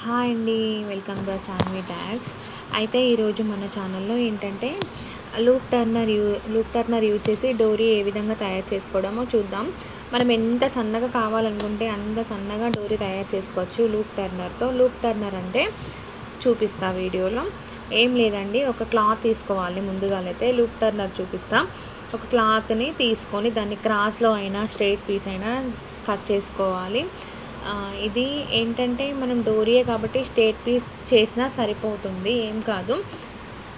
Hi అండి, welcome to Saanvi tags. అయితే ఈరోజు మన ఛానల్లో ఏంటంటే లూప్ టర్నర్ యూజ్ చేసి డోరీ ఏ విధంగా తయారు చేసుకోవడమో చూద్దాం. మనం ఎంత సన్నగా కావాలనుకుంటే అంత సన్నగా డోరీ తయారు చేసుకోవచ్చు లూప్ టర్నర్తో. లూప్ టర్నర్ అంటే చూపిస్తా వీడియోలో. ఏం లేదండి, ఒక క్లాత్ తీసుకోవాలి. ముందుగా అయితే లూప్ టర్నర్ చూపిస్తా. ఒక క్లాత్ని తీసుకొని దాన్ని క్రాస్లో అయినా స్ట్రైట్ పీస్ అయినా కట్ చేసుకోవాలి. ఇది ఏంటంటే మనం డోరీయే కాబట్టి స్ట్రైట్ పీస్ చేసినా సరిపోతుంది, ఏం కాదు.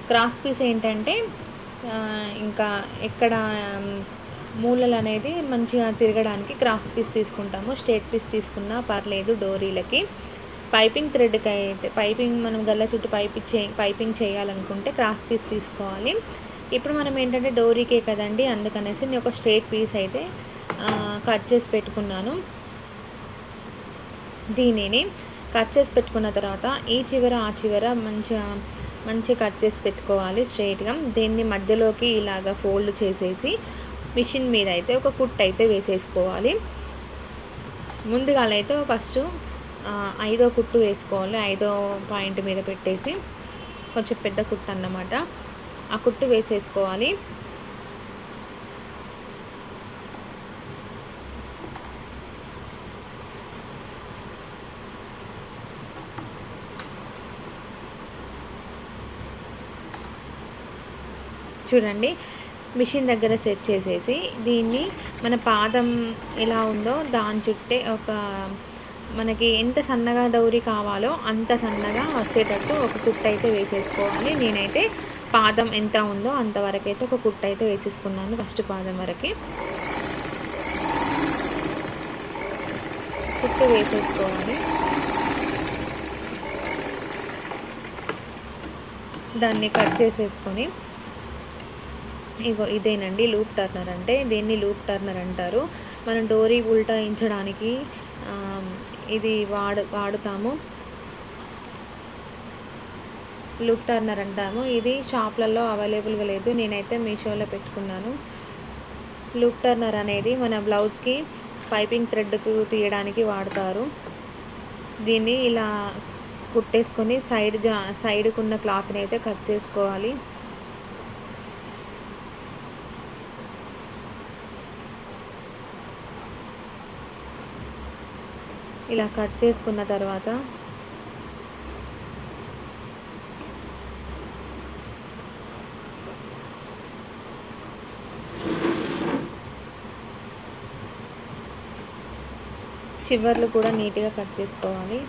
క్రాస్ పీస్ ఏంటంటే ఇంకా ఎక్కడ మూలలు అనేది మంచిగా తిరగడానికి క్రాస్ పీస్ తీసుకుంటాము. స్ట్రైట్ పీస్ తీసుకున్నా పర్లేదు డోరీలకి. పైపింగ్ థ్రెడ్కి అయితే మనం గల్ల చుట్టూ పైపింగ్ చేయాలనుకుంటే క్రాస్ పీస్ తీసుకోవాలి. ఇప్పుడు మనం ఏంటంటే డోరీకే కదండి, అందుకనేసి నేను ఒక స్ట్రైట్ పీస్ అయితే కట్ చేసి పెట్టుకున్నాను. దీనిని కట్ చేసి పెట్టుకున్న తర్వాత ఈ చివర ఆ చివర మంచిగా కట్ చేసి పెట్టుకోవాలి స్ట్రైట్గా. దీన్ని మధ్యలోకి ఇలాగ ఫోల్డ్ చేసేసి మిషన్ మీద అయితే ఒక కుట్ అయితే వేసేసుకోవాలి. ముందుగా అయితే ఫస్ట్ 5వ కుట్టు వేసుకోవాలి. 5వ పాయింట్ మీద పెట్టేసి కొంచెం పెద్ద కుట్టు అన్నమాట, ఆ కుట్టు వేసేసుకోవాలి. చూడండి, మిషన్ దగ్గర సెట్ చేసేసి దీన్ని మన పాదం ఎలా ఉందో దాని చుట్టే మనకి ఎంత సన్నగా డౌరీ కావాలో అంత సన్నగా వచ్చేటట్టు ఒక కుట్టు అయితే వేసేసుకోవాలి. నేనైతే పాదం ఎంత ఉందో అంతవరకు అయితే ఒక కుట్టు అయితే వేసేసుకున్నాను. ఫస్ట్ పాదం వరకు కుట్టు వేసేసుకోవాలి. దాన్ని కట్ చేసేసుకొని ఇదేనండి లూప్ టర్నర్ అంటే. దీన్ని లూప్ టర్నర్ అంటారు. మనం డోరీ ఉల్టాయించడానికి ఇది వాడుతాము. లూప్ టర్నర్ అంటాము. ఇది షాప్లలో అవైలబుల్గా లేదు, నేనైతే మీషోలో పెట్టుకున్నాను. లూప్ టర్నర్ అనేది మన బ్లౌజ్కి పైపింగ్ థ్రెడ్కు తీయడానికి వాడతారు. దీన్ని ఇలా కుట్టేసుకొని సైడ్కున్న క్లాత్ని అయితే కట్ చేసుకోవాలి. ఇలా కట్ చేసుకున్న తర్వాత చివర్లు కూడా నీట్గా కట్ చేసుకోవాలి.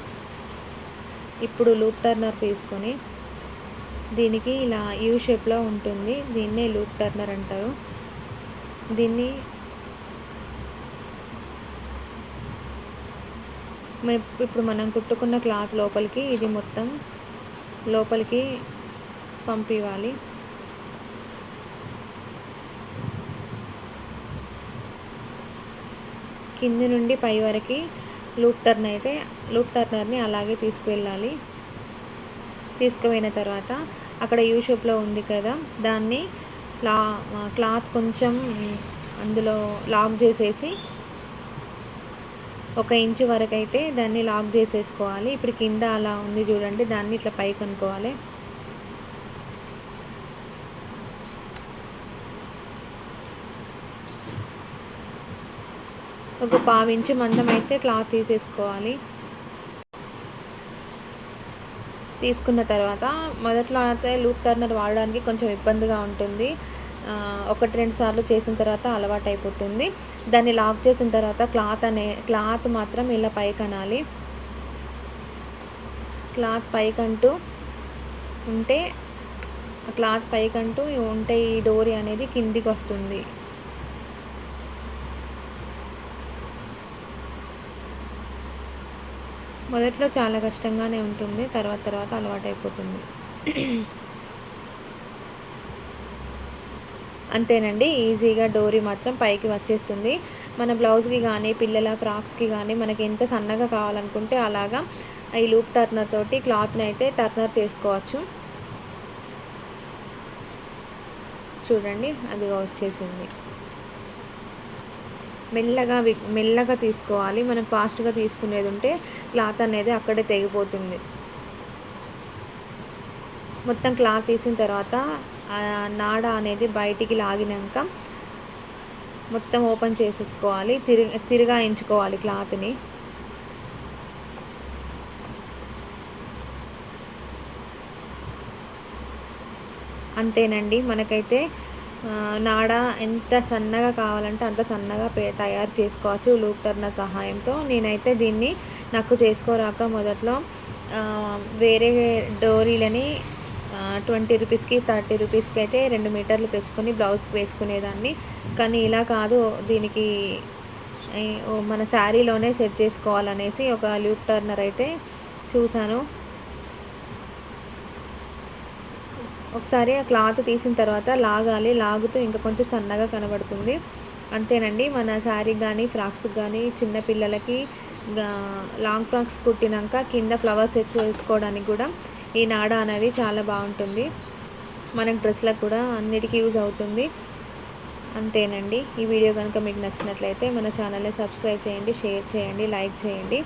ఇప్పుడు లూప్ టర్నర్ తీసుకొని దీనికి ఇలా యూ షేప్లో ఉంటుంది, దీన్నే లూప్ టర్నర్ అంటారు. దీన్ని ఇప్పుడు మనం కుట్టుకున్న క్లాత్ లోపలికి ఇది మొత్తం లోపలికి పంపివ్వాలి. కింది నుండి పై వరకు లూప్ టర్నర్ని అలాగే తీసుకువెళ్ళాలి. తీసుకుపోయిన తర్వాత అక్కడ యూ షేప్లో ఉంది కదా, దాన్ని క్లాత్ కొంచెం అందులో లాక్ చేసేసి 1 ఇంచు వరకు అయితే దాన్ని లాక్ చేసేసుకోవాలి. ఇప్పుడు కింద అలా ఉంది చూడండి, దాన్ని ఇట్లా పైకి అనుకోవాలి. ఒక 1/2 ఇంచు మందం అయితే క్లాత్ తీసేసుకోవాలి. తీసుకున్న తర్వాత మొదట్లో అయితే లూప్ టర్నర్ వాడడానికి కొంచెం ఇబ్బందిగా ఉంటుంది. 1-2 సార్లు చేసిన తర్వాత అలవాటు అయిపోతుంది. దాన్ని లాక్ చేసిన తర్వాత క్లాత్ మాత్రం ఇలా పైకనాలి. క్లాత్ పైకంటూ ఉంటే ఈ డోరీ అనేది కిందికి వస్తుంది. మొదట్లో చాలా కష్టంగానే ఉంటుంది, తర్వాత అలవాటు అయిపోతుంది. అంతేనండి, ఈజీగా డోరీ మాత్రం పైకి వచ్చేస్తుంది. మన బ్లౌజ్కి కానీ పిల్లల ఫ్రాక్స్కి కానీ మనకి ఎంత సన్నగా కావాలనుకుంటే అలాగా ఈ లూప్ టర్నర్ తోటి క్లాత్ని అయితే టర్నర్ చేసుకోవచ్చు. చూడండి, అదిగా వచ్చేసింది. మెల్లగా తీసుకోవాలి. మనం ఫాస్ట్గా తీసుకునేది ఉంటే క్లాత్ అనేది అక్కడే తెగిపోతుంది. మొత్తం క్లాత్ తీసిన తర్వాత నాడ అనేది బయటికి లాగినాక మొత్తం ఓపెన్ చేసేసుకోవాలి. తిరగాయించుకోవాలి క్లాత్ని. అంతేనండి. మనకైతే నాడ ఎంత సన్నగా కావాలంటే అంత సన్నగా తయారు చేసుకోవచ్చు లూప్ టర్నర్ సహాయంతో. నేనైతే దీన్ని నాకు చేసుకోరాక మొదట్లో వేరే డోరీలని 20 రూపీస్కి 30 రూపీస్కి అయితే 2 మీటర్లు తెచ్చుకొని బ్లౌజ్కి వేసుకునేదాన్ని. కానీ ఇలా కాదు, దీనికి మన శారీలోనే సెట్ చేసుకోవాలనేసి ఒక లూప్ టర్నర్ అయితే చూశాను. ఒకసారి ఆ క్లాత్ తీసిన తర్వాత లాగాలి. లాగుతూ ఇంకా కొంచెం సన్నగా కనబడుతుంది. అంతేనండి. మన శారీ కానీ ఫ్రాక్స్కి కానీ చిన్నపిల్లలకి లాంగ్ ఫ్రాక్స్ కుట్టినాక కింద ఫ్లవర్స్ వేసుకోవడానికి కూడా ఈ నాడ అనేది చాలా బాగుంటుంది. మనకు డ్రెస్లకు కూడా అన్నిటికీ యూజ్ అవుతుంది. అంతేనండి. ఈ వీడియో కనుక మీకు నచ్చినట్లయితే మన ఛానల్ని సబ్స్క్రైబ్ చేయండి, షేర్ చేయండి, లైక్ చేయండి.